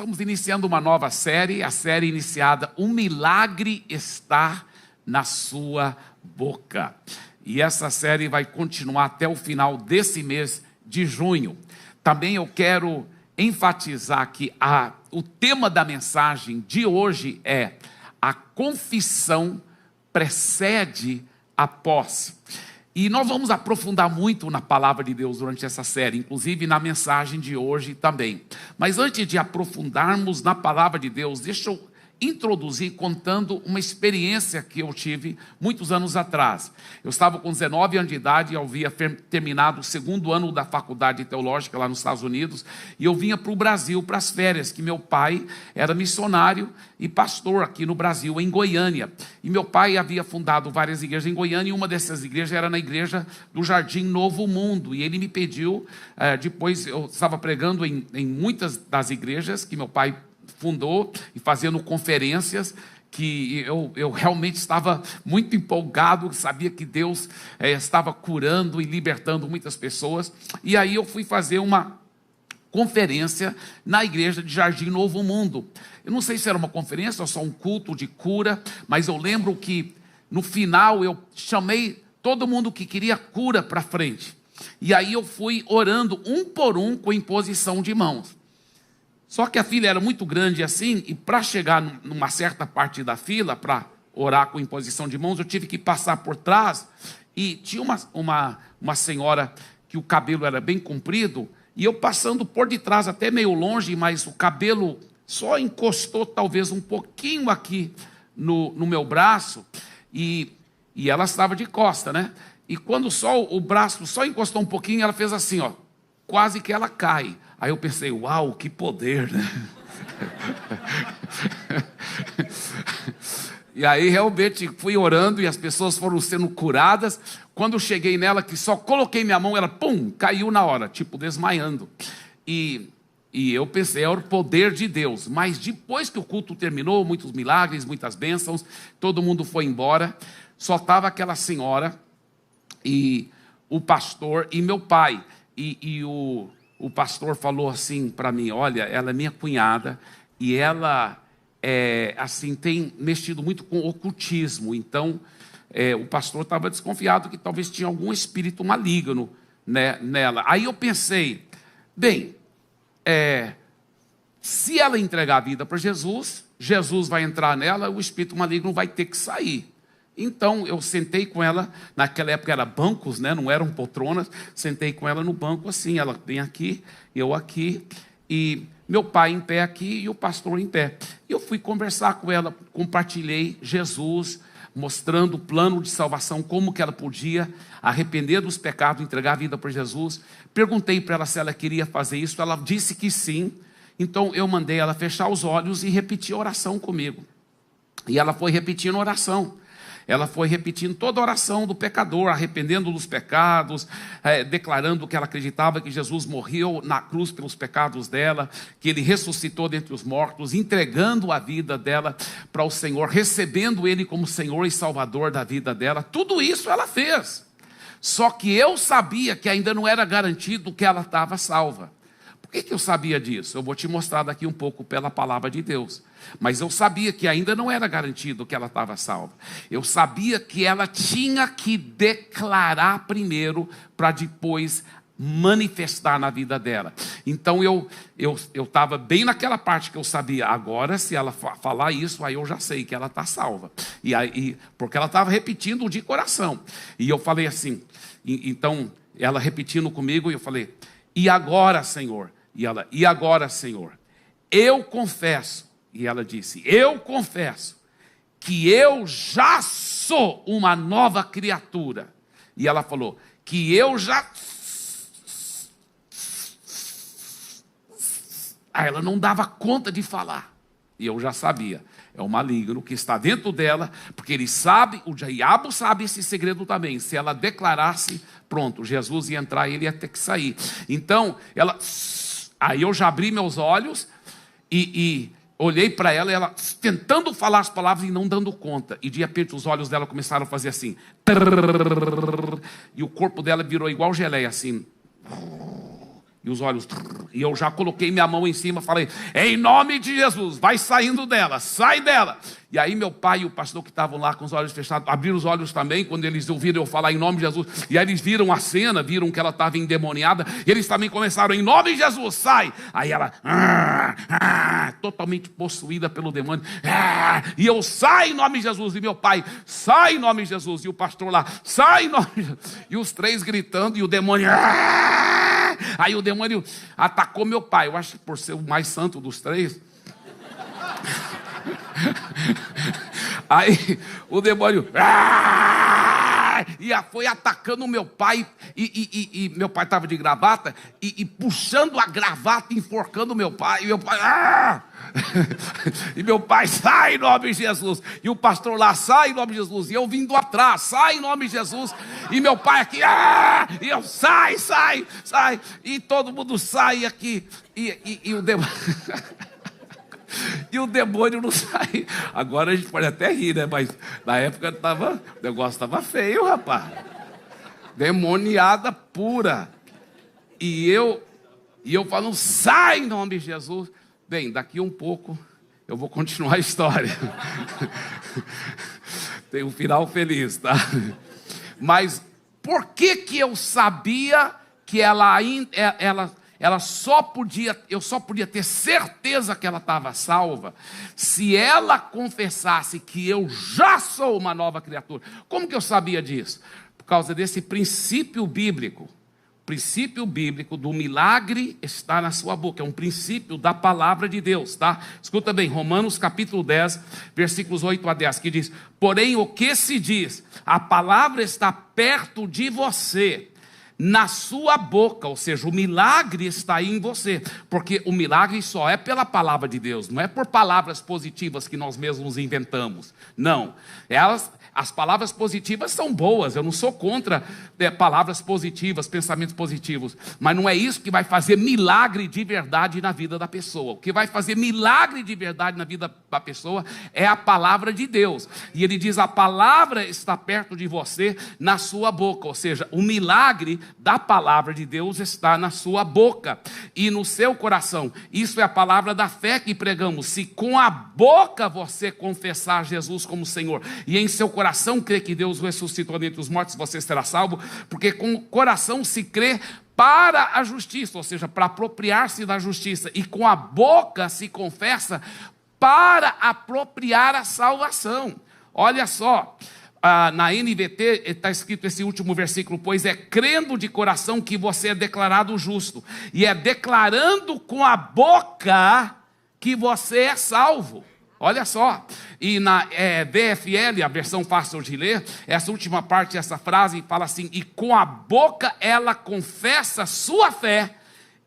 estamos iniciando uma nova série, a série iniciada "Um Milagre Está na Sua Boca". E essa série vai continuar até o final desse mês de junho. Também eu quero enfatizar que o tema da mensagem de hoje é: a confissão precede a posse. E nós vamos aprofundar muito na palavra de Deus durante essa série, inclusive na mensagem de hoje também. Mas antes de aprofundarmos na palavra de Deus, deixa eu introduzir contando uma experiência que eu tive muitos anos atrás. Eu estava com 19 anos de idade, eu havia terminado o segundo ano da faculdade teológica lá nos Estados Unidos, e eu vinha para o Brasil para as férias, que meu pai era missionário e pastor aqui no Brasil, em Goiânia. E meu pai havia fundado várias igrejas em Goiânia, e uma dessas igrejas era na igreja do Jardim Novo Mundo, e ele me pediu, depois eu estava pregando em muitas das igrejas que meu pai fundou e fazendo conferências, que eu realmente estava muito empolgado, sabia que Deus estava curando e libertando muitas pessoas. E aí eu fui fazer uma conferência na igreja de Jardim Novo Mundo. Eu não sei se era uma conferência ou só um culto de cura, mas eu lembro que no final eu chamei todo mundo que queria cura para frente. E aí eu fui orando um por um com imposição de mãos. Só que a fila era muito grande assim, e para chegar numa certa parte da fila, para orar com imposição de mãos, eu tive que passar por trás, e tinha uma senhora que o cabelo era bem comprido, e eu passando por detrás, até meio longe, mas o cabelo só encostou talvez um pouquinho aqui no meu braço, e ela estava de costa, né? E quando só o braço só encostou um pouquinho, ela fez assim, ó, quase que ela cai. Aí eu pensei, uau, que poder, né? E aí realmente fui orando e as pessoas foram sendo curadas. Quando eu cheguei nela, que só coloquei minha mão, ela, pum, caiu na hora, tipo desmaiando. E eu pensei, é o poder de Deus. Mas depois que o culto terminou, muitos milagres, muitas bênçãos, todo mundo foi embora. Só estava aquela senhora e o pastor e meu pai. O pastor falou assim para mim, olha, ela é minha cunhada e ela assim, tem mexido muito com ocultismo. Então, o pastor estava desconfiado que talvez tinha algum espírito maligno, né, nela. Aí eu pensei, bem, se ela entregar a vida para Jesus, Jesus vai entrar nela, o espírito maligno vai ter que sair. Então, eu sentei com ela, naquela época era bancos, né? Não eram poltronas, sentei com ela no banco assim, ela bem aqui, eu aqui, e meu pai em pé aqui e o pastor em pé. E eu fui conversar com ela, compartilhei Jesus, mostrando o plano de salvação, como que ela podia arrepender dos pecados, entregar a vida para Jesus. Perguntei para ela se ela queria fazer isso, ela disse que sim. Então, eu mandei ela fechar os olhos e repetir a oração comigo. E ela foi repetindo a oração. Ela foi repetindo toda a oração do pecador, arrependendo dos pecados, declarando que ela acreditava que Jesus morreu na cruz pelos pecados dela, que Ele ressuscitou dentre os mortos, entregando a vida dela para o Senhor, recebendo Ele como Senhor e Salvador da vida dela. Tudo isso ela fez. Só que eu sabia que ainda não era garantido que ela estava salva. Por que eu sabia disso? Eu vou te mostrar daqui um pouco pela palavra de Deus. Mas eu sabia que ainda não era garantido que ela estava salva. Eu sabia que ela tinha que declarar primeiro para depois manifestar na vida dela. Então eu estava bem naquela parte que eu sabia. Agora, se ela falar isso, aí eu já sei que ela está salva. Porque ela estava repetindo de coração. E eu falei assim, então ela repetindo comigo, e eu falei, e agora, Senhor? E ela, e agora, Senhor? Eu confesso, e ela disse, eu confesso que eu já sou uma nova criatura. E ela falou, que eu já... Aí ela não dava conta de falar. E eu já sabia. É o maligno que está dentro dela, porque ele sabe, o diabo sabe esse segredo também. Se ela declarasse, pronto, Jesus ia entrar e ele ia ter que sair. Então, ela... Aí eu já abri meus olhos e olhei para ela, e ela tentando falar as palavras e não dando conta. E de repente os olhos dela começaram a fazer assim. E o corpo dela virou igual geleia, assim. E os olhos... E eu já coloquei minha mão em cima, falei, em nome de Jesus, vai saindo dela, sai dela. E aí meu pai e o pastor que estavam lá com os olhos fechados, abriram os olhos também, quando eles ouviram eu falar em nome de Jesus. E aí eles viram a cena, viram que ela estava endemoniada, e eles também começaram, em nome de Jesus, sai. Aí ela, totalmente possuída pelo demônio, e eu, sai em nome de Jesus. E meu pai, sai em nome de Jesus. E o pastor lá, sai em nome de Jesus. E os três gritando, e o demônio, aí o demônio atacou meu pai. Eu acho que por ser o mais santo dos três. Aí o demônio e foi atacando meu pai. E meu pai estava de gravata e puxando a gravata, enforcando meu pai. E meu pai e meu pai, sai em nome de Jesus. E o pastor lá, sai em nome de Jesus. E eu vindo atrás, sai em nome de Jesus. E meu pai aqui, e eu, sai. E todo mundo sai aqui. E o demônio e o demônio não sai. Agora a gente pode até rir, né? Mas na época o negócio estava feio, rapaz. Demoniada pura. E eu falando, sai em nome de Jesus. Bem, daqui um pouco eu vou continuar a história. Tem um final feliz, tá? Mas por que eu sabia que eu só podia ter certeza que ela estava salva se ela confessasse que eu já sou uma nova criatura? Como que eu sabia disso? Por causa desse princípio bíblico. O princípio bíblico do milagre está na sua boca. É um princípio da palavra de Deus, tá? Escuta bem, Romanos capítulo 10, versículos 8 a 10, que diz, porém o que se diz? A palavra está perto de você, na sua boca, ou seja, o milagre está aí em você, porque o milagre só é pela palavra de Deus, não é por palavras positivas que nós mesmos inventamos, não, as palavras positivas são boas, eu não sou contra palavras positivas, pensamentos positivos, mas não é isso que vai fazer milagre de verdade na vida da pessoa. O que vai fazer milagre de verdade na vida da pessoa é a palavra de Deus, e ele diz, a palavra está perto de você, na sua boca, ou seja, o milagre da palavra de Deus está na sua boca e no seu coração. Isso é a palavra da fé que pregamos. Se com a boca você confessar Jesus como Senhor e em seu coração crer que Deus ressuscitou dentre os mortos, você será salvo, porque com o coração se crê para a justiça, ou seja, para apropriar-se da justiça, e com a boca se confessa para apropriar a salvação. Olha só, na NVT está escrito esse último versículo, pois é crendo de coração que você é declarado justo, e é declarando com a boca que você é salvo. Olha só, e na VFL, a versão fácil de ler, essa última parte, essa frase fala assim, e com a boca ela confessa sua fé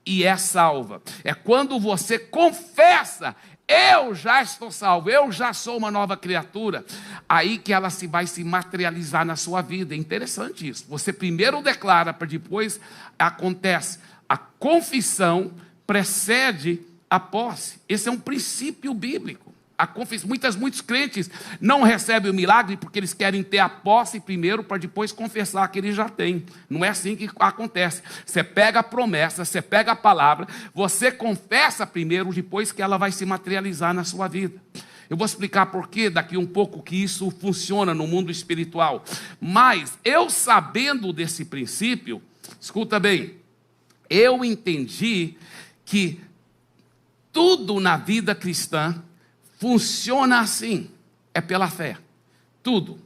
e é salva. É quando você confessa, eu já estou salvo, eu já sou uma nova criatura, aí que ela vai se materializar na sua vida. É interessante isso, você primeiro declara, para depois acontece. A confissão precede a posse, esse é um princípio bíblico. Muitos crentes não recebem o milagre porque eles querem ter a posse primeiro para depois confessar que eles já têm. Não é assim que acontece. Você pega a promessa, você pega a palavra, você confessa primeiro, depois que ela vai se materializar na sua vida. Eu vou explicar por que daqui um pouco que isso funciona no mundo espiritual. Mas eu sabendo desse princípio, escuta bem, eu entendi que tudo na vida cristã funciona assim, é pela fé. Tudo.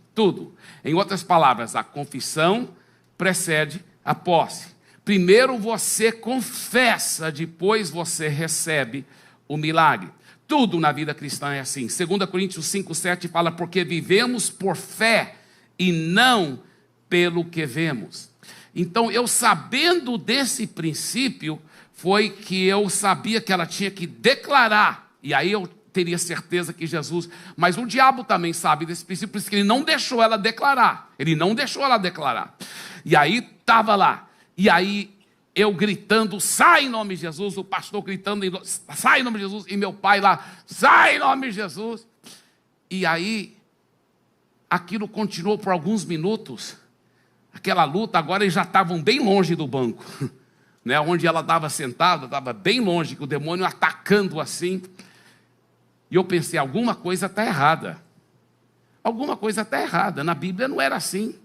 Em outras palavras, a confissão precede a posse. Primeiro você confessa, depois você recebe o milagre. Tudo na vida cristã é assim. 2 Coríntios 5,7 fala, porque vivemos por fé e não pelo que vemos. Então, eu sabendo desse princípio, foi que eu sabia que ela tinha que declarar, e aí eu teria certeza que Jesus, mas o diabo também sabe desse princípio, por isso que ele não deixou ela declarar, e aí estava lá, e aí eu gritando, sai em nome de Jesus, o pastor gritando, sai em nome de Jesus, e meu pai lá, sai em nome de Jesus, e aí, aquilo continuou por alguns minutos, aquela luta, agora eles já estavam bem longe do banco, né, onde ela estava sentada, estava bem longe, que o demônio atacando assim. E eu pensei, alguma coisa está errada. Alguma coisa está errada. Na Bíblia não era assim.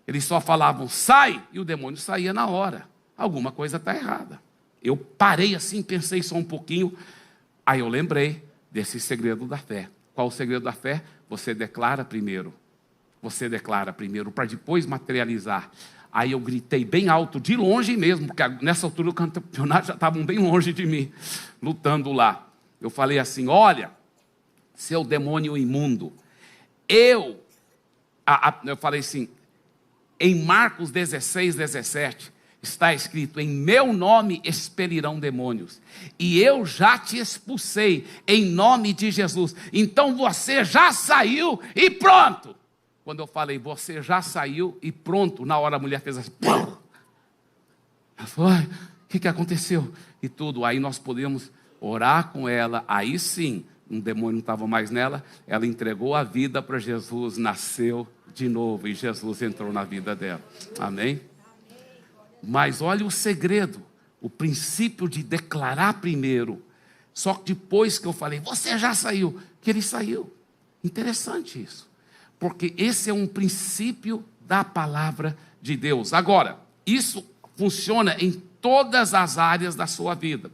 Eles só falavam, sai, e o demônio saía na hora. Alguma coisa está errada. Eu parei assim, pensei só um pouquinho. Aí eu lembrei desse segredo da fé. Qual o segredo da fé? Você declara primeiro. Você declara primeiro, para depois materializar. Aí eu gritei bem alto, de longe mesmo, porque nessa altura do campeonato já estavam bem longe de mim, lutando lá. Eu falei assim, olha, seu demônio imundo, eu falei assim, em Marcos 16, 17, está escrito, em meu nome expelirão demônios, e eu já te expulsei, em nome de Jesus, então você já saiu e pronto. Quando eu falei, você já saiu e pronto, na hora a mulher fez assim, pum! Ela falou, o que aconteceu? E tudo, aí nós podemos orar com ela, aí sim, um demônio não estava mais nela, ela entregou a vida para Jesus, nasceu de novo, e Jesus entrou na vida dela, amém? Mas olha o segredo, o princípio de declarar primeiro, só que depois que eu falei, você já saiu, que ele saiu, interessante isso. Porque esse é um princípio da palavra de Deus. Agora, isso funciona em todas as áreas da sua vida.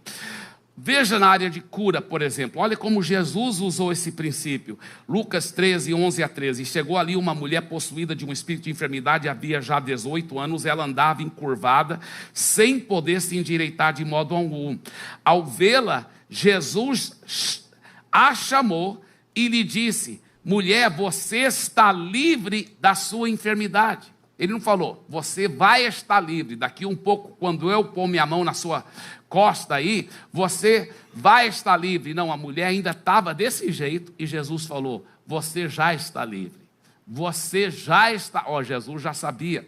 Veja na área de cura, por exemplo. Olha como Jesus usou esse princípio. Lucas 13, 11 a 13. Chegou ali uma mulher possuída de um espírito de enfermidade, havia já 18 anos. Ela andava encurvada, sem poder se endireitar de modo algum. Ao vê-la, Jesus a chamou e lhe disse, mulher, você está livre da sua enfermidade. Ele não falou, você vai estar livre. Daqui um pouco, quando eu pôr minha mão na sua costa aí, você vai estar livre. Não, a mulher ainda estava desse jeito. E Jesus falou, você já está livre. Você já está... Jesus já sabia.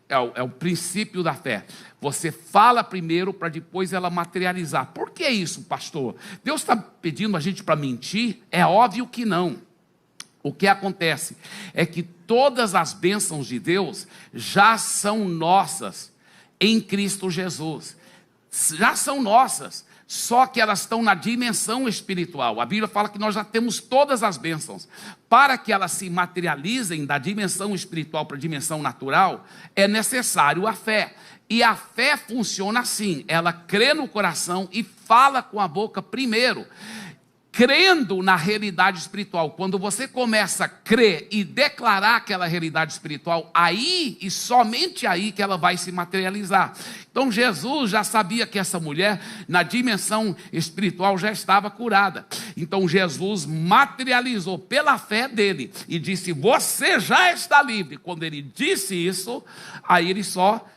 É o princípio da fé. Você fala primeiro para depois ela materializar. Por que isso, pastor? Deus está pedindo a gente para mentir? É óbvio que não. O que acontece é que todas as bênçãos de Deus já são nossas em Cristo Jesus. Já são nossas, só que elas estão na dimensão espiritual. A Bíblia fala que nós já temos todas as bênçãos. Para que elas se materializem da dimensão espiritual para a dimensão natural, é necessário a fé. E a fé funciona assim, ela crê no coração e fala com a boca primeiro. Crendo na realidade espiritual, quando você começa a crer e declarar aquela realidade espiritual, aí e somente aí que ela vai se materializar. Então Jesus já sabia que essa mulher, na dimensão espiritual, já estava curada. Então Jesus materializou pela fé dele e disse, você já está livre. Quando ele disse isso, aí ele só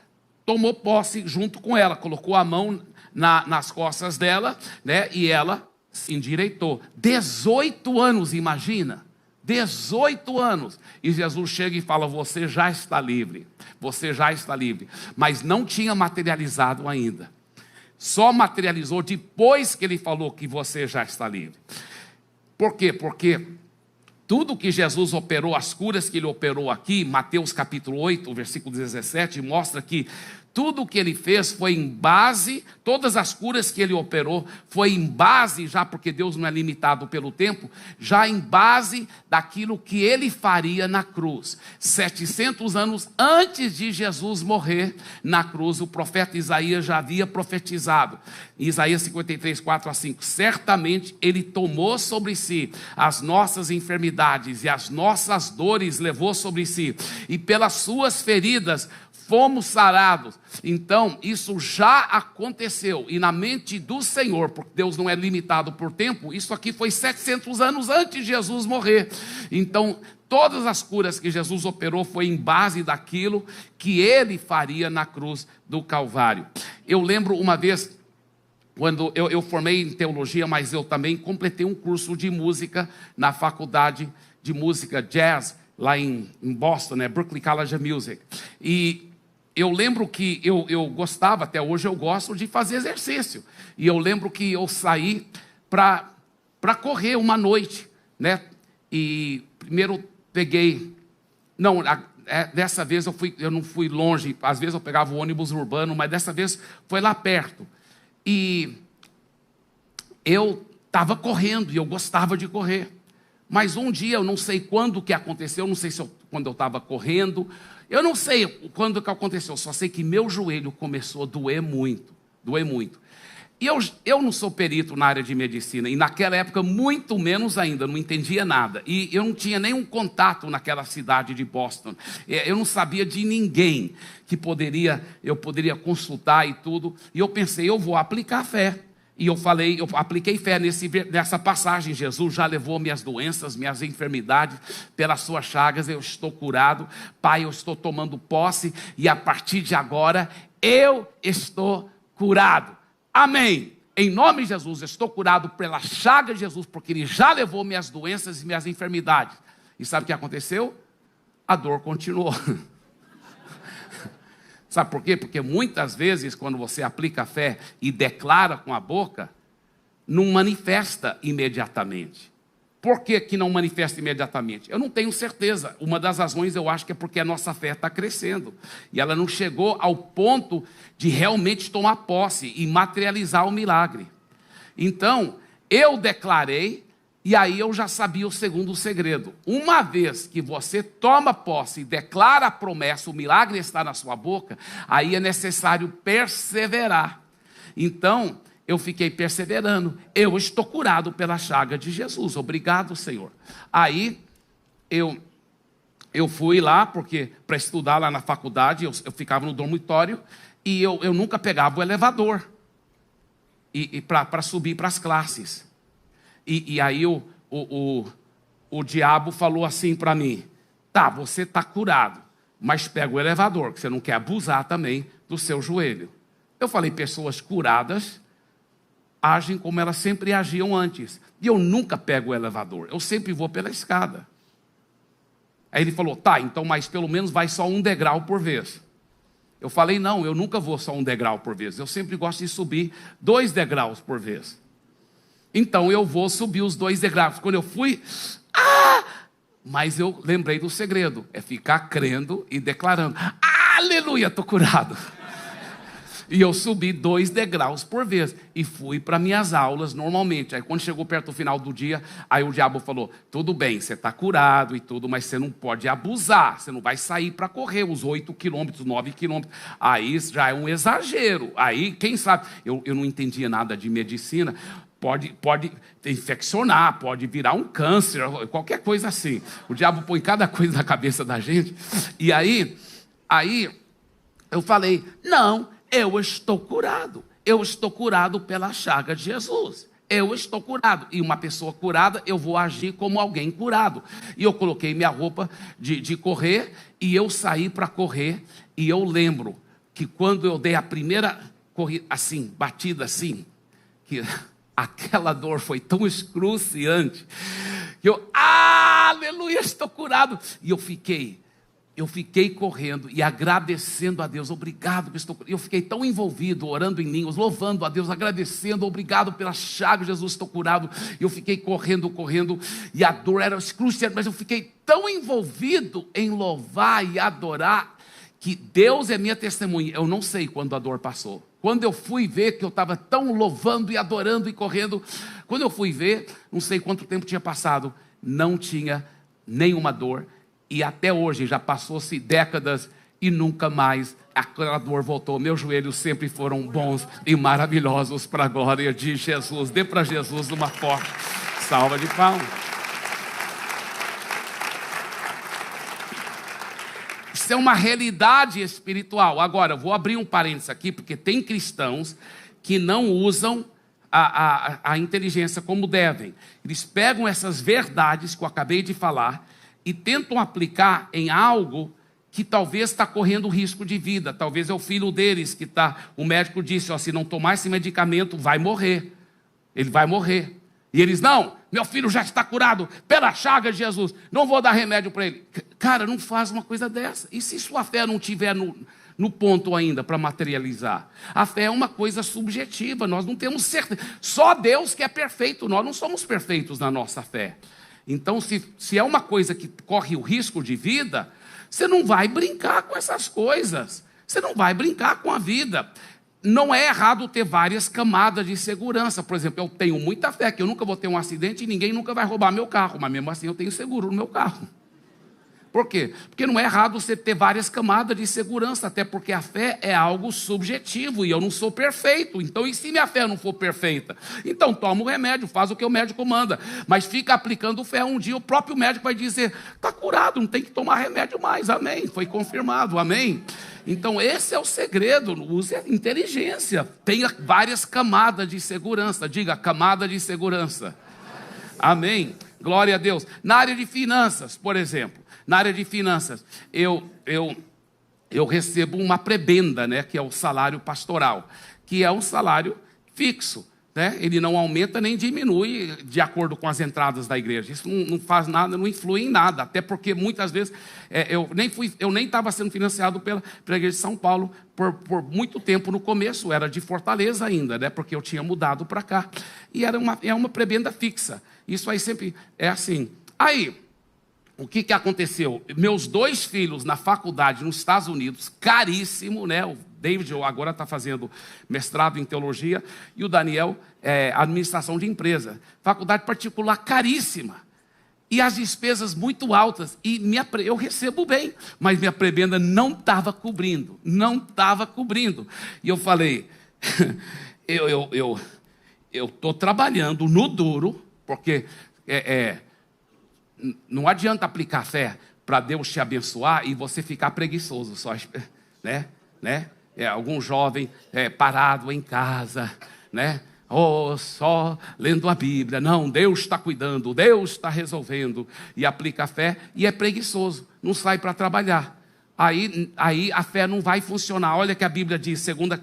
tomou posse junto com ela, colocou a mão nas costas dela, né, e ela se endireitou. 18 anos, imagina, 18 anos, e Jesus chega e fala, você já está livre, você já está livre, mas não tinha materializado ainda, só materializou depois que ele falou que você já está livre. Por quê? Porque tudo que Jesus operou, as curas que ele operou aqui, Mateus capítulo 8, versículo 17, mostra que tudo o que ele fez foi em base, todas as curas que ele operou, foi em base, já porque Deus não é limitado pelo tempo, já em base daquilo que ele faria na cruz. 700 anos antes de Jesus morrer na cruz, o profeta Isaías já havia profetizado. Isaías 53, 4 a 5. Certamente ele tomou sobre si as nossas enfermidades e as nossas dores levou sobre si. E pelas suas feridas fomos sarados. Então, isso já aconteceu. E na mente do Senhor, porque Deus não é limitado por tempo, isso aqui foi 700 anos antes de Jesus morrer. Então, todas as curas que Jesus operou foi em base daquilo que ele faria na cruz do Calvário. Eu lembro uma vez, quando eu formei em teologia, mas eu também completei um curso de música na faculdade de música jazz, lá em Boston, né? Berklee College of Music. E eu lembro que eu gostava, até hoje eu gosto de fazer exercício. E eu lembro que eu saí para correr uma noite, né? E primeiro peguei... Não, dessa vez eu não fui longe, às vezes eu pegava o ônibus urbano, mas dessa vez foi lá perto. E eu estava correndo e eu gostava de correr. Mas um dia, eu não sei quando que aconteceu, eu não sei quando eu estava correndo, eu não sei quando que aconteceu, só sei que meu joelho começou a doer muito, E eu não sou perito na área de medicina, e naquela época muito menos ainda, não entendia nada. E eu não tinha nenhum contato naquela cidade de Boston. Eu não sabia de ninguém que eu poderia consultar e tudo. E eu pensei, eu vou aplicar fé. E eu apliquei fé nessa passagem. Jesus já levou minhas doenças, minhas enfermidades, pelas suas chagas eu estou curado. Pai, eu estou tomando posse, e a partir de agora, eu estou curado. Amém. Em nome de Jesus, eu estou curado pela chaga de Jesus, porque Ele já levou minhas doenças e minhas enfermidades. E sabe o que aconteceu? A dor continuou. Sabe por quê? Porque muitas vezes, quando você aplica a fé e declara com a boca, não manifesta imediatamente. Por que não manifesta imediatamente? Eu não tenho certeza. Uma das razões eu acho que é porque a nossa fé está crescendo. E ela não chegou ao ponto de realmente tomar posse e materializar o milagre. Então, eu declarei, e aí eu já sabia o segundo segredo. Uma vez que você toma posse e declara a promessa, o milagre está na sua boca, aí é necessário perseverar. Então, eu fiquei perseverando. Eu estou curado pela chaga de Jesus. Obrigado, Senhor. Aí, eu fui lá, para estudar lá na faculdade, eu ficava no dormitório, e eu nunca pegava o elevador para subir para as classes. E aí o diabo falou assim para mim, tá, você está curado, mas pega o elevador, que você não quer abusar também do seu joelho. Eu falei, pessoas curadas agem como elas sempre agiam antes. E eu nunca pego o elevador, eu sempre vou pela escada. Aí ele falou, tá, então, mas pelo menos vai só um degrau por vez. Eu falei, não, eu nunca vou só um degrau por vez, eu sempre gosto de subir 2 degraus por vez. Então eu vou subir os 2 degraus. Quando eu fui, mas eu lembrei do segredo, é ficar crendo e declarando, aleluia, estou curado. E eu subi 2 degraus por vez. E fui para minhas aulas normalmente. Aí quando chegou perto do final do dia, aí o diabo falou, tudo bem, você está curado e tudo, mas você não pode abusar. Você não vai sair para correr os 8 quilômetros, 9 quilômetros. Aí já é um exagero. Aí, quem sabe, eu não entendia nada de medicina. Pode infeccionar, pode virar um câncer, qualquer coisa assim. O diabo põe cada coisa na cabeça da gente. E aí eu falei, não, eu estou curado. Eu estou curado pela chaga de Jesus. Eu estou curado. E uma pessoa curada, eu vou agir como alguém curado. E eu coloquei minha roupa de correr, e eu saí para correr. E eu lembro que quando eu dei a primeira corrida, assim, batida assim, que aquela dor foi tão excruciante, que aleluia, estou curado. E eu fiquei correndo e agradecendo a Deus, obrigado que estou curado. Eu fiquei tão envolvido, orando em línguas, louvando a Deus, agradecendo, obrigado pela chaga, Jesus, estou curado. E eu fiquei correndo, e a dor era excruciante, mas eu fiquei tão envolvido em louvar e adorar, que Deus é minha testemunha. Eu não sei quando a dor passou. Quando eu fui ver que eu estava tão louvando e adorando e correndo, quando eu fui ver, não sei quanto tempo tinha passado, não tinha nenhuma dor. E até hoje, já passou-se décadas e nunca mais aquela dor voltou. Meus joelhos sempre foram bons e maravilhosos para a glória de Jesus. Dê para Jesus uma forte salva de palmas. Isso é uma realidade espiritual. Agora, eu vou abrir um parênteses aqui, porque tem cristãos que não usam a inteligência como devem. Eles pegam essas verdades que eu acabei de falar e tentam aplicar em algo que talvez está correndo risco de vida. Talvez é o filho deles o médico disse, se não tomar esse medicamento, vai morrer. Ele vai morrer. E eles, não, meu filho já está curado pela chaga de Jesus, não vou dar remédio para ele. Cara, não faz uma coisa dessa. E se sua fé não estiver no ponto ainda para materializar? A fé é uma coisa subjetiva, nós não temos certeza. Só Deus que é perfeito, nós não somos perfeitos na nossa fé. Então, se é uma coisa que corre o risco de vida, Você não vai brincar com essas coisas. Você não vai brincar com a vida. Não é errado ter várias camadas de segurança. Por exemplo, eu tenho muita fé que eu nunca vou ter um acidente e ninguém nunca vai roubar meu carro. Mas mesmo assim eu tenho seguro no meu carro. Por quê? Porque não é errado você ter várias camadas de segurança, até porque a fé é algo subjetivo e eu não sou perfeito. Então, e se minha fé não for perfeita? Então, toma o remédio, faz o que o médico manda. Mas fica aplicando fé, um dia o próprio médico vai dizer, está curado, não tem que tomar remédio mais, amém. Foi confirmado, amém. Então, esse é o segredo, use a inteligência. Tenha várias camadas de segurança, diga, camada de segurança. Amém. Glória a Deus. Na área de finanças, por exemplo. Na área de finanças, eu recebo uma prebenda, né, que é o salário pastoral, que é um salário fixo, né? Ele não aumenta nem diminui de acordo com as entradas da igreja. Isso não faz nada, não influi em nada, até porque muitas vezes eu nem estava sendo financiado pela igreja de São Paulo por muito tempo no começo, era de Fortaleza ainda, né, porque eu tinha mudado para cá, e é uma prebenda fixa. Isso aí sempre é assim. Aí, o que aconteceu? Meus 2 filhos na faculdade nos Estados Unidos, caríssimo, né? O David agora está fazendo mestrado em teologia e o Daniel, administração de empresa. Faculdade particular caríssima. E as despesas muito altas. E eu recebo bem, mas minha prebenda não estava cobrindo. Não estava cobrindo. E eu falei, eu estou trabalhando no duro, porque não adianta aplicar fé para Deus te abençoar e você ficar preguiçoso só, né? Algum jovem parado em casa, né? Só lendo a Bíblia. Não, Deus está cuidando, Deus está resolvendo. E aplica fé e é preguiçoso, não sai para trabalhar. Aí a fé não vai funcionar. Olha que a Bíblia diz, 2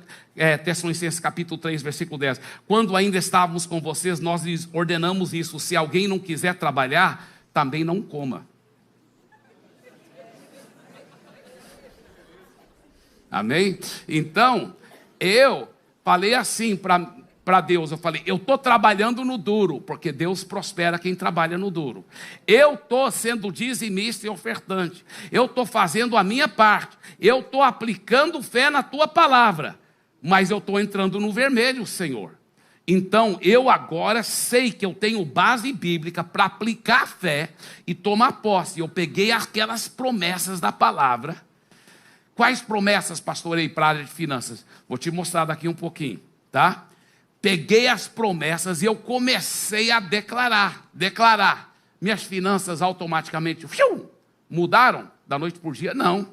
Tessalonicenses capítulo 3, versículo 10. Quando ainda estávamos com vocês, nós lhes ordenamos isso. Se alguém não quiser trabalhar, também não coma. Amém? Então, eu falei assim para Deus, eu falei, eu estou trabalhando no duro, porque Deus prospera quem trabalha no duro. Eu estou sendo dizimista e ofertante. Eu estou fazendo a minha parte. Eu estou aplicando fé na tua palavra. Mas eu estou entrando no vermelho, Senhor. Então, eu agora sei que eu tenho base bíblica para aplicar fé e tomar posse. Eu peguei aquelas promessas da palavra. Quais promessas, pastorei, para a área de finanças? Vou te mostrar daqui um pouquinho, tá? Peguei as promessas e eu comecei a declarar. Minhas finanças automaticamente mudaram da noite para o dia? Não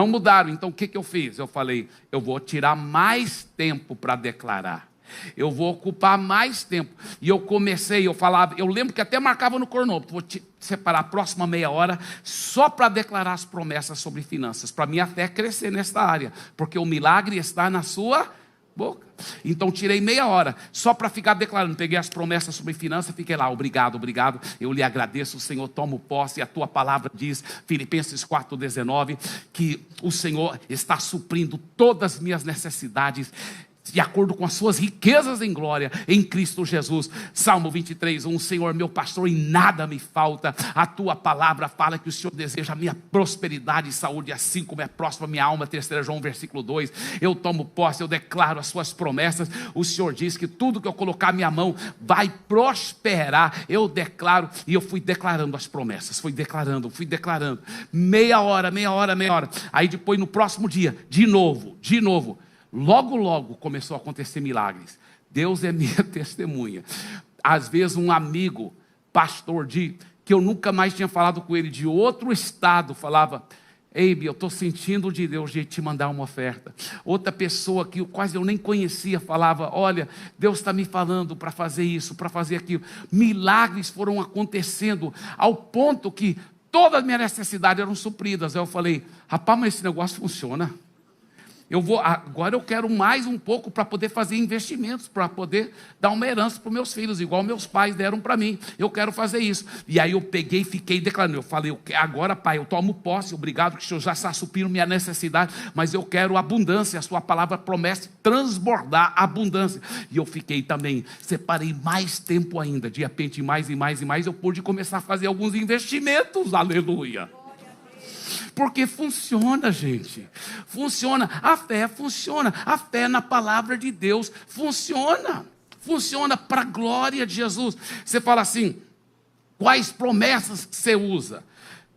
mudaram. Então, o que eu fiz? Eu falei, eu vou tirar mais tempo para declarar. Eu vou ocupar mais tempo. E eu comecei, eu lembro que até marcava no cronômetro, vou separar a próxima meia hora só para declarar as promessas sobre finanças, para minha fé crescer nesta área, porque o milagre está na sua boca. Então tirei meia hora só para ficar declarando. Peguei as promessas sobre finanças, fiquei lá, obrigado, eu lhe agradeço, Senhor, tomo posse. E a tua palavra diz, Filipenses 4,19, que o Senhor está suprindo todas as minhas necessidades de acordo com as suas riquezas em glória, em Cristo Jesus. Salmo 23:1, Senhor meu pastor, em nada me falta. A tua palavra fala que o Senhor deseja a minha prosperidade e saúde, assim como é próspera a minha alma. 3 João versículo 2, eu tomo posse, eu declaro as suas promessas. O Senhor diz que tudo que eu colocar a minha mão vai prosperar. Eu declaro, e eu fui declarando as promessas, fui declarando, meia hora, aí depois no próximo dia, de novo, logo começou a acontecer milagres. Deus é minha testemunha. Às vezes um amigo, pastor que eu nunca mais tinha falado com ele, de outro estado, falava, Eibe, eu estou sentindo de Deus de te mandar uma oferta. Outra pessoa que quase eu nem conhecia falava, olha, Deus está me falando para fazer isso, para fazer aquilo. Milagres foram acontecendo ao ponto que todas as minhas necessidades eram supridas. Aí eu falei, rapaz, mas esse negócio funciona. Agora eu quero mais um pouco para poder fazer investimentos, para poder dar uma herança para os meus filhos, igual meus pais deram para mim. Eu quero fazer isso. E aí eu peguei e fiquei declarando. Eu falei, agora, pai, eu tomo posse, obrigado que o Senhor já está suprindo minha necessidade, mas eu quero abundância. A sua palavra promete transbordar abundância. E eu fiquei também, separei mais tempo ainda. De repente, mais, eu pude começar a fazer alguns investimentos. Aleluia. Porque funciona, gente. Funciona. A fé funciona. A fé na palavra de Deus funciona. Funciona para a glória de Jesus. Você fala assim, quais promessas que você usa?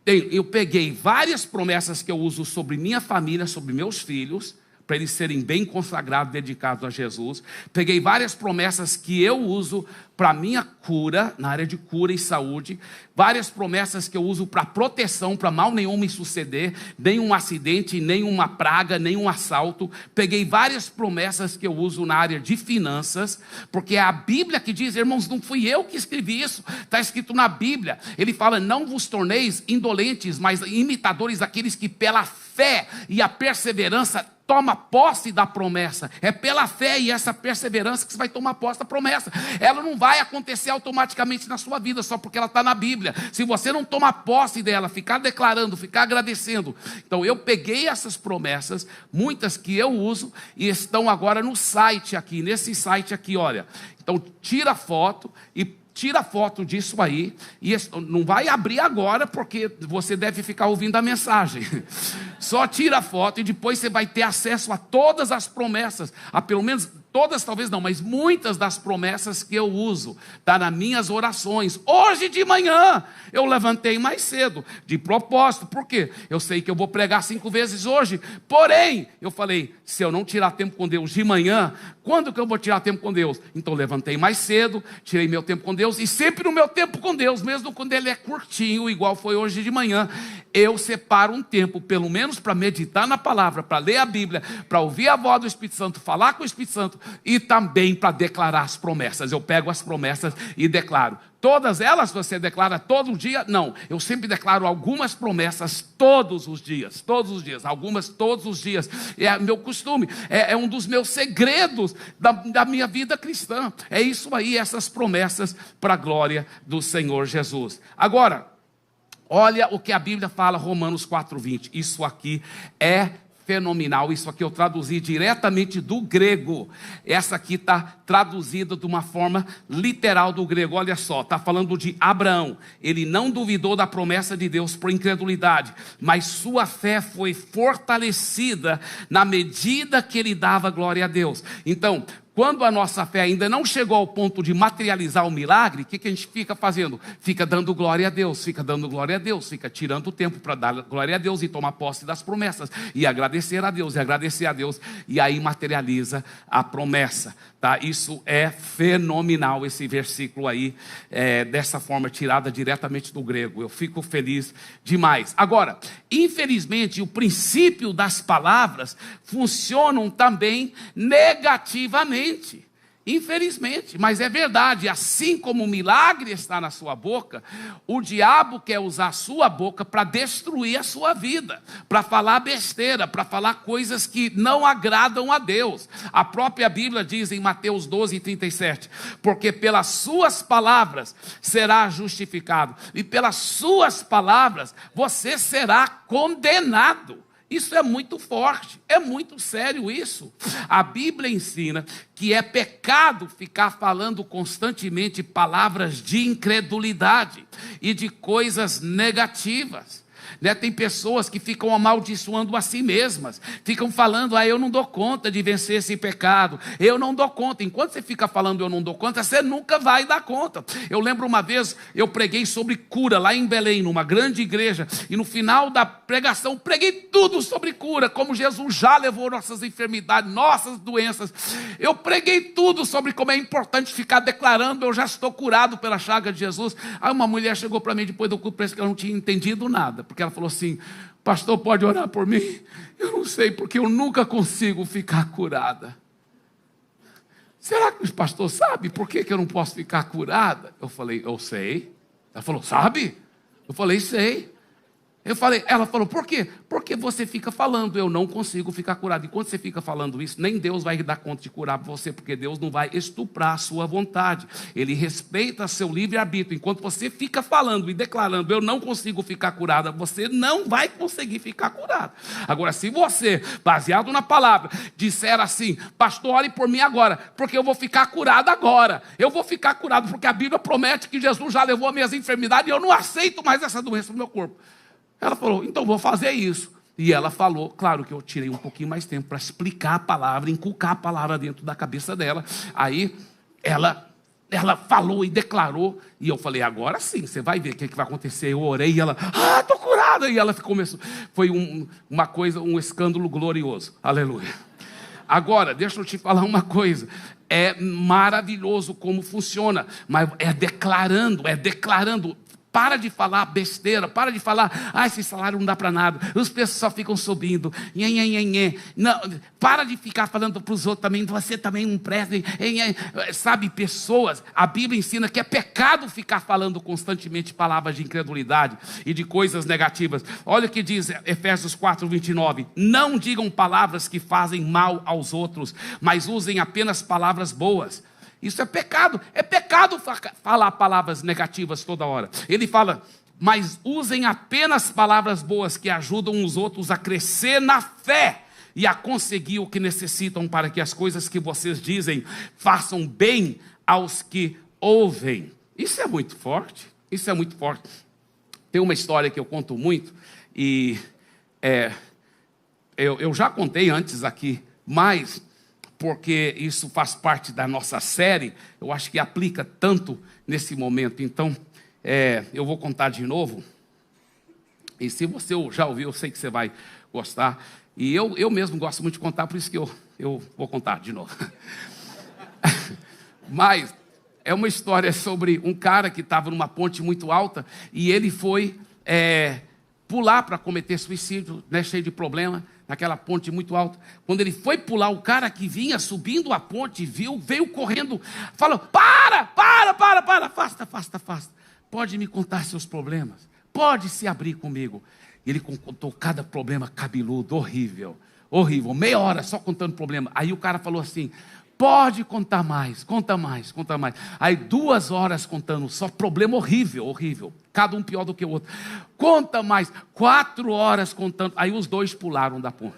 Eu peguei várias promessas que eu uso sobre minha família, sobre meus filhos, para eles serem bem consagrados, dedicados a Jesus. Peguei várias promessas que eu uso para minha cura, na área de cura e saúde. Várias promessas que eu uso para proteção, para mal nenhum me suceder, nenhum acidente, nenhuma praga, nenhum assalto. Peguei várias promessas que eu uso na área de finanças, porque é a Bíblia que diz, irmãos, não fui eu que escrevi isso, está escrito na Bíblia. Ele fala, não vos torneis indolentes, mas imitadores daqueles que pela fé e a perseverança toma posse da promessa. É pela fé e essa perseverança que você vai tomar posse da promessa. Ela não vai acontecer automaticamente na sua vida, só porque ela está na Bíblia. Se você não tomar posse dela, ficar declarando, ficar agradecendo. Então eu peguei essas promessas, muitas que eu uso, e estão agora no site aqui, nesse site aqui, olha. Então tira foto e tira foto disso aí, e não vai abrir agora, porque você deve ficar ouvindo a mensagem. Só tira a foto e depois você vai ter acesso a todas as promessas, a pelo menos todas, talvez não, mas muitas das promessas que eu uso, está nas minhas orações. Hoje de manhã, eu levantei mais cedo, de propósito, por quê? Eu sei que eu vou pregar 5 vezes hoje, porém, eu falei, se eu não tirar tempo com Deus de manhã, quando que eu vou tirar tempo com Deus? Então levantei mais cedo, tirei meu tempo com Deus, e sempre no meu tempo com Deus, mesmo quando ele é curtinho, igual foi hoje de manhã, eu separo um tempo, pelo menos para meditar na palavra, para ler a Bíblia, para ouvir a voz do Espírito Santo, falar com o Espírito Santo, e também para declarar as promessas. Eu pego as promessas e declaro. Todas elas você declara todo dia? Não, eu sempre declaro algumas promessas todos os dias, algumas todos os dias. É meu costume, é um dos meus segredos da minha vida cristã. É isso aí, essas promessas para a glória do Senhor Jesus. Agora, olha o que a Bíblia fala, Romanos 4:20. Isso aqui é fenomenal. Isso aqui eu traduzi diretamente do grego. Essa aqui está traduzida de uma forma literal do grego. Olha só, está falando de Abraão. Ele não duvidou da promessa de Deus por incredulidade, mas sua fé foi fortalecida na medida que ele dava glória a Deus. Então, quando a nossa fé ainda não chegou ao ponto de materializar o milagre, o que a gente fica fazendo? Fica dando glória a Deus, fica dando glória a Deus, fica tirando o tempo para dar glória a Deus e tomar posse das promessas, e agradecer a Deus, e aí materializa a promessa. Tá? Isso é fenomenal, esse versículo aí, dessa forma, tirada diretamente do grego. Eu fico feliz demais. Agora, infelizmente, o princípio das palavras funcionam também negativamente. Infelizmente, mas é verdade, assim como o milagre está na sua boca, o diabo quer usar a sua boca para destruir a sua vida, para falar besteira, para falar coisas que não agradam a Deus. A própria Bíblia diz em Mateus 12:37, porque pelas suas palavras será justificado, e pelas suas palavras você será condenado. Isso é muito forte, é muito sério isso. A Bíblia ensina que é pecado ficar falando constantemente palavras de incredulidade e de coisas negativas. Tem pessoas que ficam amaldiçoando a si mesmas, ficam falando, eu não dou conta de vencer esse pecado, eu não dou conta. Enquanto você fica falando eu não dou conta, você nunca vai dar conta. Eu lembro uma vez, eu preguei sobre cura lá em Belém, numa grande igreja, e no final da pregação, preguei tudo sobre cura, como Jesus já levou nossas enfermidades, nossas doenças. Eu preguei tudo sobre como é importante ficar declarando, eu já estou curado pela chaga de Jesus. Aí uma mulher chegou para mim depois do culto, parece que ela não tinha entendido nada, porque ela falou assim, pastor, pode orar por mim? Eu não sei, porque eu nunca consigo ficar curada. Será que o pastor sabe por que eu não posso ficar curada? Eu falei, eu sei. Ela falou, sabe? Eu falei, sei. Ela falou, por quê? Porque você fica falando, eu não consigo ficar curado. E quando você fica falando isso, nem Deus vai dar conta de curar você, porque Deus não vai estuprar a sua vontade. Ele respeita seu livre-arbítrio. Enquanto você fica falando e declarando, eu não consigo ficar curada, você não vai conseguir ficar curado. Agora, se você, baseado na palavra, disser assim, pastor, ore por mim agora, porque eu vou ficar curado agora. Eu vou ficar curado, porque a Bíblia promete que Jesus já levou as minhas enfermidades e eu não aceito mais essa doença no meu corpo. Ela falou, então vou fazer isso. E ela falou, claro que eu tirei um pouquinho mais tempo para explicar a palavra, inculcar a palavra dentro da cabeça dela. Aí ela falou e declarou, e eu falei, agora sim, você vai ver o que vai acontecer. Eu orei e ela, estou curada. E ela começou, foi uma coisa, um escândalo glorioso, aleluia. Agora, deixa eu te falar uma coisa, é maravilhoso como funciona, mas é declarando, para de falar besteira, para de falar, esse salário não dá para nada, os preços só ficam subindo, não, para de ficar falando para os outros também, você também não presta, sabe, pessoas, a Bíblia ensina que é pecado ficar falando constantemente palavras de incredulidade e de coisas negativas. Olha o que diz Efésios 4:29, não digam palavras que fazem mal aos outros, mas usem apenas palavras boas. Isso é pecado falar palavras negativas toda hora. Ele fala, mas usem apenas palavras boas que ajudam os outros a crescer na fé e a conseguir o que necessitam para que as coisas que vocês dizem façam bem aos que ouvem. Isso é muito forte, Tem uma história que eu conto muito e eu já contei antes aqui, mas porque isso faz parte da nossa série, eu acho que aplica tanto nesse momento. Então, eu vou contar de novo, e se você já ouviu, eu sei que você vai gostar, e eu mesmo gosto muito de contar, por isso que eu vou contar de novo. Mas é uma história sobre um cara que estava numa ponte muito alta, e ele foi pular para cometer suicídio, né, cheio de problema, naquela ponte muito alta. Quando ele foi pular, o cara que vinha subindo a ponte, veio correndo, falou, para, afasta, pode me contar seus problemas, pode se abrir comigo. E ele contou cada problema cabeludo, horrível, meia hora só contando problema. Aí o cara falou assim, pode contar mais, conta mais. Aí 2 horas contando só problema horrível, cada um pior do que o outro. Conta mais, 4 horas contando. Aí os dois pularam da ponte.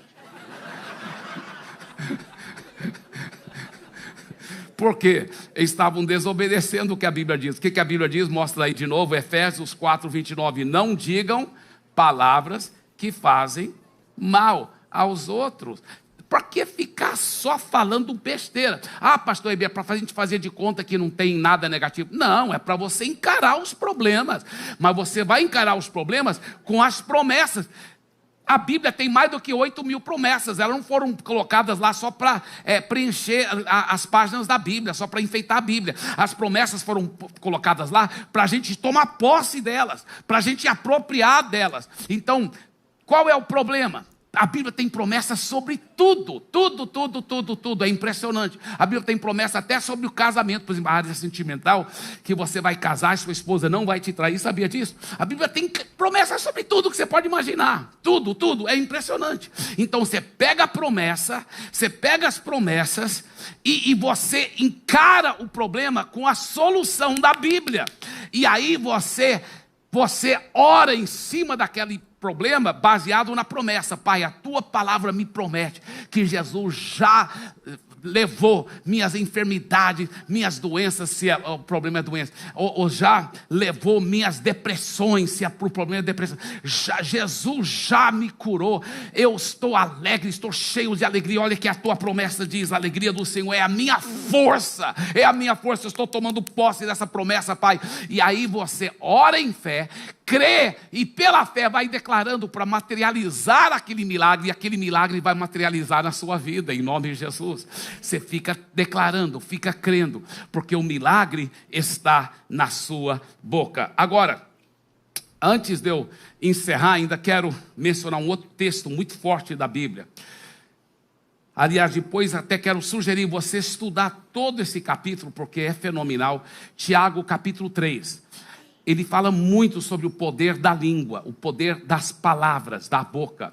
Porque eles estavam desobedecendo o que a Bíblia diz. O que a Bíblia diz? Mostra aí de novo, Efésios 4:29. Não digam palavras que fazem mal aos outros. Para que ficar só falando besteira? Pastor Eber, para a gente fazer de conta que não tem nada negativo. Não, é para você encarar os problemas. Mas você vai encarar os problemas com as promessas. A Bíblia tem mais do que 8.000 promessas. Elas não foram colocadas lá só para preencher as páginas da Bíblia, só para enfeitar a Bíblia. As promessas foram colocadas lá para a gente tomar posse delas, para a gente apropriar delas. Então, qual é o problema? A Bíblia tem promessa sobre tudo, é impressionante. A Bíblia tem promessa até sobre o casamento, por exemplo, a área sentimental, que você vai casar e sua esposa não vai te trair, sabia disso? A Bíblia tem promessa sobre tudo que você pode imaginar, tudo, é impressionante. Então você pega a promessa, você pega as promessas e você encara o problema com a solução da Bíblia. E aí você ora em cima daquele problema baseado na promessa. Pai, a tua palavra me promete que Jesus já levou minhas enfermidades, minhas doenças, se o problema é doença, ou já levou minhas depressões, se o problema é depressão. Jesus já me curou. Eu estou alegre, estou cheio de alegria. Olha que a tua promessa diz, a alegria do Senhor é a minha força, eu estou tomando posse dessa promessa, Pai. E aí você ora em fé, crê e pela fé vai declarando para materializar aquele milagre, e aquele milagre vai materializar na sua vida, em nome de Jesus. Você fica declarando, fica crendo, porque o milagre está na sua boca. Agora, antes de eu encerrar, ainda quero mencionar um outro texto muito forte da Bíblia. Aliás, depois até quero sugerir você estudar todo esse capítulo, porque é fenomenal. Tiago capítulo 3. Ele fala muito sobre o poder da língua, o poder das palavras, da boca.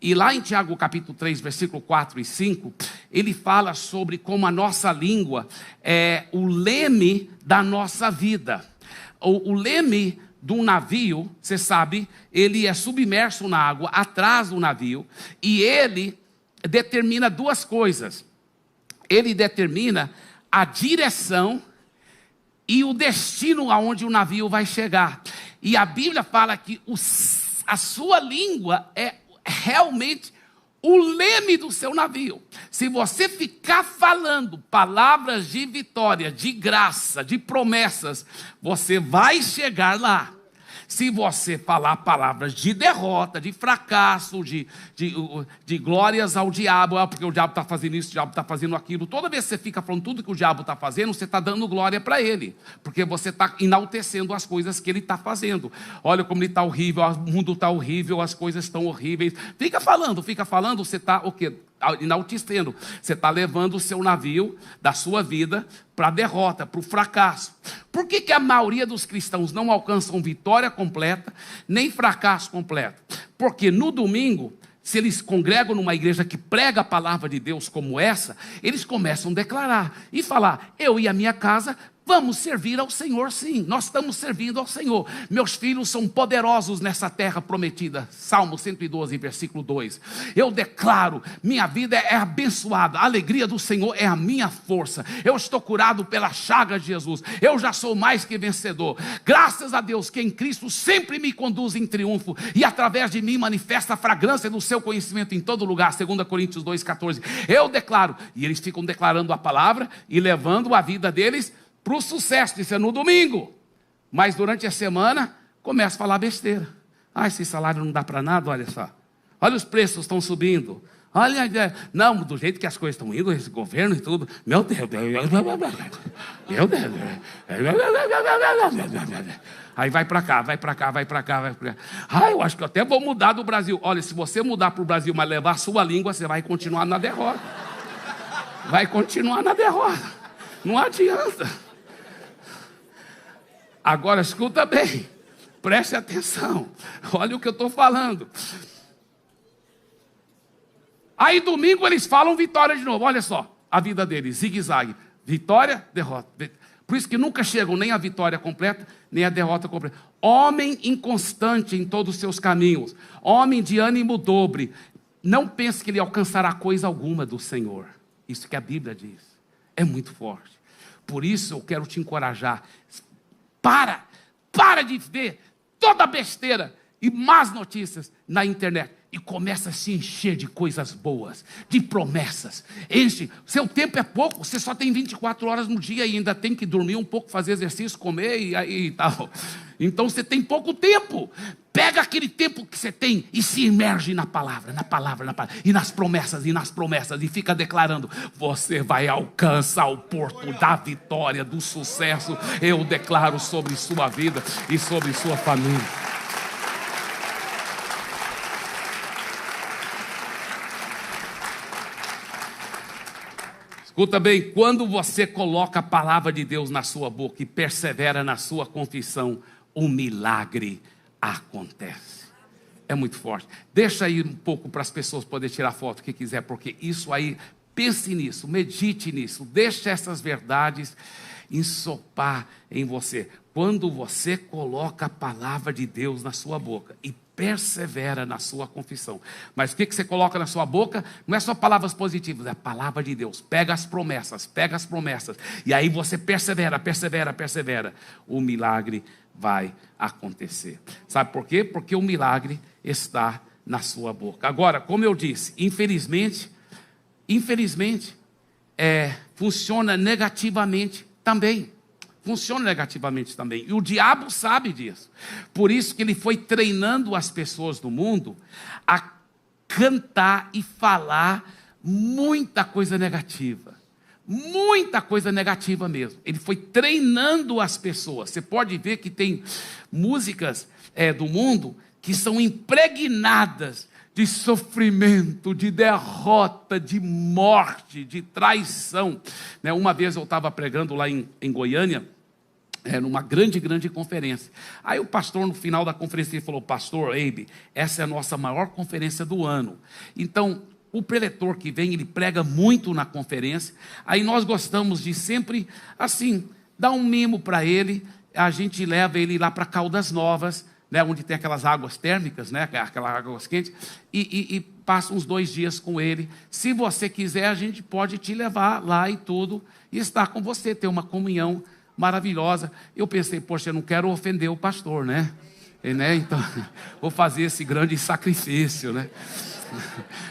E lá em Tiago capítulo 3, versículo 4 e 5, ele fala sobre como a nossa língua é o leme da nossa vida. O leme de um navio, você sabe, ele é submerso na água, atrás do navio, e ele determina 2 coisas. Ele determina a direção e o destino aonde o navio vai chegar. E a Bíblia fala que a sua língua é realmente o leme do seu navio. Se você ficar falando palavras de vitória, de graça, de promessas, você vai chegar lá. Se você falar palavras de derrota, de fracasso, de glórias ao diabo, porque o diabo está fazendo isso, o diabo está fazendo aquilo, toda vez que você fica falando tudo que o diabo está fazendo, você está dando glória para ele, porque você está enaltecendo as coisas que ele está fazendo. Olha como ele está horrível, o mundo está horrível, as coisas estão horríveis. Fica falando, você está o quê? Enaltecendo. Você está levando o seu navio da sua vida para a derrota, para o fracasso. Por que a maioria dos cristãos não alcançam vitória completa, nem fracasso completo? Porque no domingo, se eles congregam numa igreja que prega a palavra de Deus como essa, eles começam a declarar e falar: eu e a minha casa vamos servir ao Senhor, sim. Nós estamos servindo ao Senhor. Meus filhos são poderosos nessa terra prometida. Salmo 112, versículo 2. Eu declaro, minha vida é abençoada. A alegria do Senhor é a minha força. Eu estou curado pela chaga de Jesus. Eu já sou mais que vencedor. Graças a Deus que em Cristo sempre me conduz em triunfo e através de mim manifesta a fragrância do seu conhecimento em todo lugar. 2 Coríntios 2,14. Eu declaro. E eles ficam declarando a palavra e levando a vida deles para o sucesso. Isso é no domingo. Mas durante a semana, começa a falar besteira. Esse salário não dá para nada, olha só. Olha, os preços estão subindo. Olha, não, do jeito que as coisas estão indo, esse governo e tudo. Meu Deus. Meu Deus. Aí vai para cá. Eu acho que eu até vou mudar do Brasil. Olha, se você mudar para o Brasil, mas levar a sua língua, você vai continuar na derrota. Não adianta. Agora escuta bem, preste atenção, olha o que eu estou falando. Aí domingo eles falam vitória de novo, olha só, a vida deles, zigue-zague, vitória, derrota. Por isso que nunca chegam nem a vitória completa, nem a derrota completa. Homem inconstante em todos os seus caminhos, homem de ânimo dobre, não pense que ele alcançará coisa alguma do Senhor. Isso que a Bíblia diz, é muito forte. Por isso eu quero te encorajar. Para de ver toda besteira e más notícias na internet. E começa a se encher de coisas boas, de promessas. Enche. Seu tempo é pouco, você só tem 24 horas no dia e ainda tem que dormir um pouco, fazer exercício, comer e tal. Então você tem pouco tempo. Pega aquele tempo que você tem e se imerge na palavra. E nas promessas, e fica declarando: você vai alcançar o porto da vitória, do sucesso. Eu declaro sobre sua vida e sobre sua família. Escuta bem, quando você coloca a palavra de Deus na sua boca e persevera na sua confissão, um milagre acontece. É muito forte. Deixa aí um pouco para as pessoas poderem tirar foto, que quiser, porque isso aí, pense nisso, medite nisso, deixe essas verdades ensopar em você. Quando você coloca a palavra de Deus na sua boca e persevera na sua confissão. Mas o que você coloca na sua boca? Não é só palavras positivas, é a palavra de Deus. Pega as promessas. E aí você persevera. O milagre vai acontecer. Sabe por quê? Porque o milagre está na sua boca. Agora, como eu disse, infelizmente, funciona negativamente também. E o diabo sabe disso. Por isso que ele foi treinando as pessoas do mundo a cantar e falar muita coisa negativa. Muita coisa negativa mesmo. Ele foi treinando as pessoas. Você pode ver que tem músicas do mundo que são impregnadas de sofrimento, de derrota, de morte, de traição. Uma vez eu estava pregando lá em Goiânia, numa grande conferência. Aí o pastor, no final da conferência, ele falou: pastor Eibe, essa é a nossa maior conferência do ano. Então, o preletor que vem, ele prega muito na conferência. Aí nós gostamos de sempre, assim, dar um mimo para ele. A gente leva ele lá para Caldas Novas, onde tem aquelas águas térmicas, aquelas águas quentes, e passa uns 2 dias com ele. Se você quiser, a gente pode te levar lá e tudo, e estar com você, ter uma comunhão maravilhosa. Eu pensei, poxa, eu não quero ofender o pastor, né? Então, vou fazer esse grande sacrifício, né?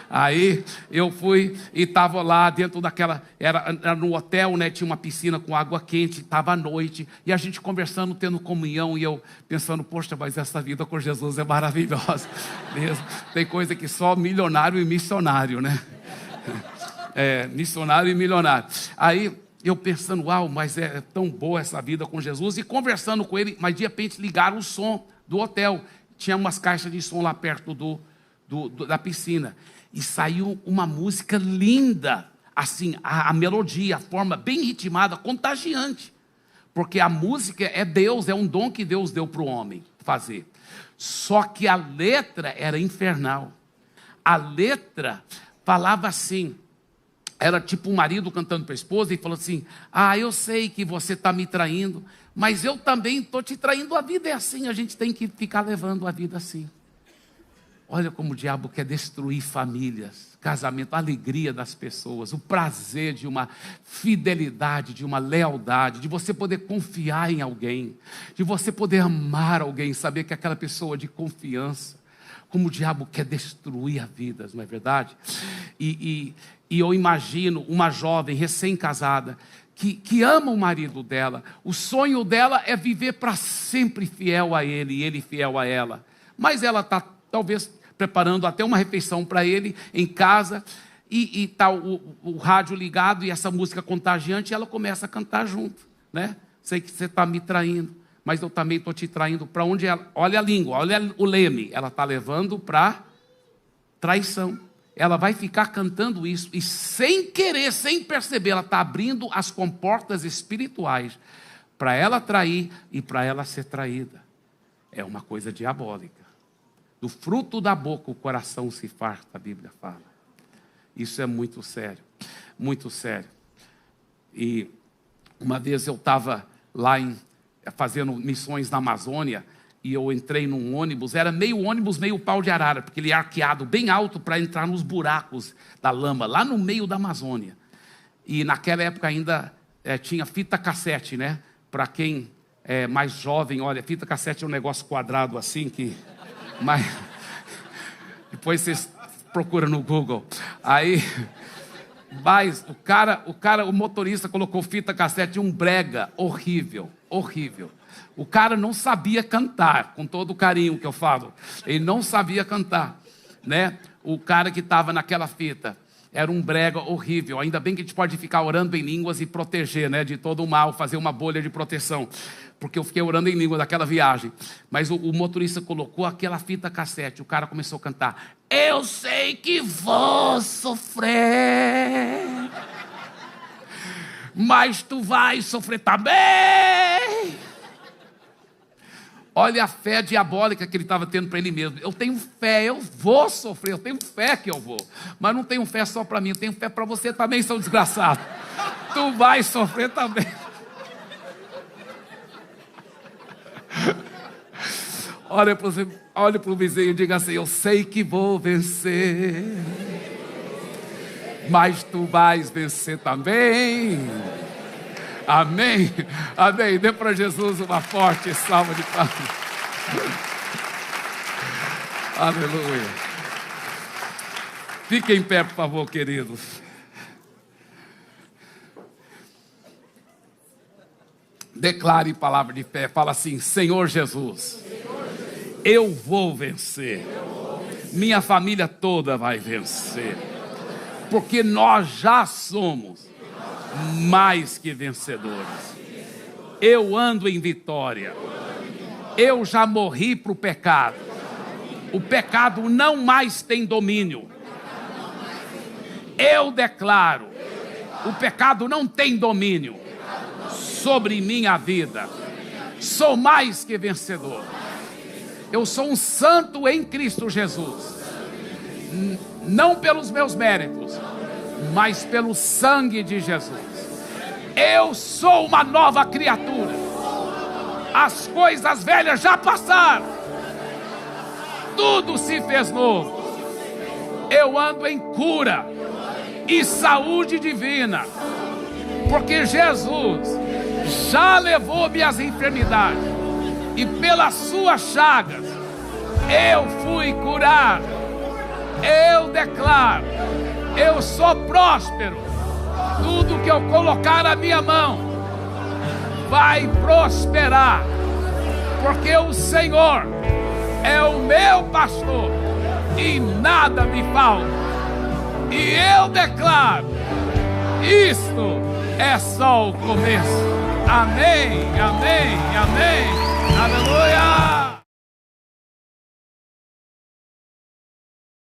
Aí eu fui e estava lá dentro daquela, era no hotel, né? Tinha uma piscina com água quente, estava à noite, e a gente conversando, tendo comunhão, e eu pensando, poxa, mas essa vida com Jesus é maravilhosa mesmo. Tem coisa que só milionário e missionário, né? Missionário e milionário. Aí eu pensando, uau, mas é tão boa essa vida com Jesus, e conversando com ele, mas de repente ligaram o som do hotel, tinha umas caixas de som lá perto da piscina, e saiu uma música linda, assim, a melodia, a forma bem ritmada, contagiante, porque a música é Deus, é um dom que Deus deu para o homem fazer, só que a letra era infernal. A letra falava assim, era tipo um marido cantando para a esposa e falou assim, eu sei que você está me traindo, mas eu também estou te traindo. A vida é assim, a gente tem que ficar levando a vida assim. Olha como o diabo quer destruir famílias, casamento, a alegria das pessoas, o prazer de uma fidelidade, de uma lealdade, de você poder confiar em alguém, de você poder amar alguém, saber que aquela pessoa é de confiança. Como o diabo quer destruir as vidas, não é verdade? E eu imagino uma jovem recém-casada que ama o marido dela. O sonho dela é viver para sempre fiel a ele e ele fiel a ela. Mas ela está talvez preparando até uma refeição para ele em casa e está o rádio ligado e essa música contagiante, e ela começa a cantar junto, né? Sei que você está me traindo, mas eu também estou te traindo. Para onde ela? Olha a língua, olha o leme. Ela está levando para traição. Ela vai ficar cantando isso e sem querer, sem perceber, ela está abrindo as comportas espirituais para ela trair e para ela ser traída. É uma coisa diabólica. Do fruto da boca o coração se farta, a Bíblia fala. Isso é muito sério, muito sério. E uma vez eu estava lá fazendo missões na Amazônia, e eu entrei num ônibus, era meio ônibus, meio pau de arara, porque ele é arqueado bem alto para entrar nos buracos da lama, lá no meio da Amazônia. E naquela época ainda tinha fita cassete, né? Para quem é mais jovem, olha, fita cassete é um negócio quadrado assim, mas depois vocês procuram no Google. Aí, mas o motorista colocou fita cassete, um brega horrível, horrível. O cara não sabia cantar, com todo o carinho que eu falo. Ele não sabia cantar, né? O cara que estava naquela fita era um brega horrível. Ainda bem que a gente pode ficar orando em línguas e proteger, né, de todo o mal, fazer uma bolha de proteção. Porque eu fiquei orando em línguas naquela viagem. Mas o motorista colocou aquela fita cassete. O cara começou a cantar. Eu sei que vou sofrer, mas tu vai sofrer também. Olha a fé diabólica que ele estava tendo para ele mesmo. Eu tenho fé, eu vou sofrer, eu tenho fé que eu vou. Mas não tenho fé só para mim, eu tenho fé para você também, seu desgraçado. Tu vai sofrer também. Olha para o vizinho e diga assim, eu sei que vou vencer, mas tu vais vencer também. Amém, amém. Dê para Jesus uma forte salva de palmas. Aleluia. Fiquem em pé, por favor, queridos. Declare palavra de fé. Fala assim, Senhor Jesus, eu vou vencer. Minha família toda vai vencer. Porque nós já somos mais que vencedores. Eu ando em vitória. Eu já morri para o pecado. O pecado não mais tem domínio. Eu declaro, o pecado não tem domínio sobre minha vida. Sou mais que vencedor. Eu sou um santo em Cristo Jesus. Não pelos meus méritos, mas pelo sangue de Jesus. Eu sou uma nova criatura. As coisas velhas já passaram. Tudo se fez novo. Eu ando em cura e saúde divina, porque Jesus já levou minhas enfermidades. e pelas suas chagas eu fui curado. Eu declaro, eu sou próspero. Tudo que eu colocar na minha mão vai prosperar, porque o Senhor é o meu pastor e nada me falta. E eu declaro, isto é só o começo. Amém, amém, amém. Aleluia.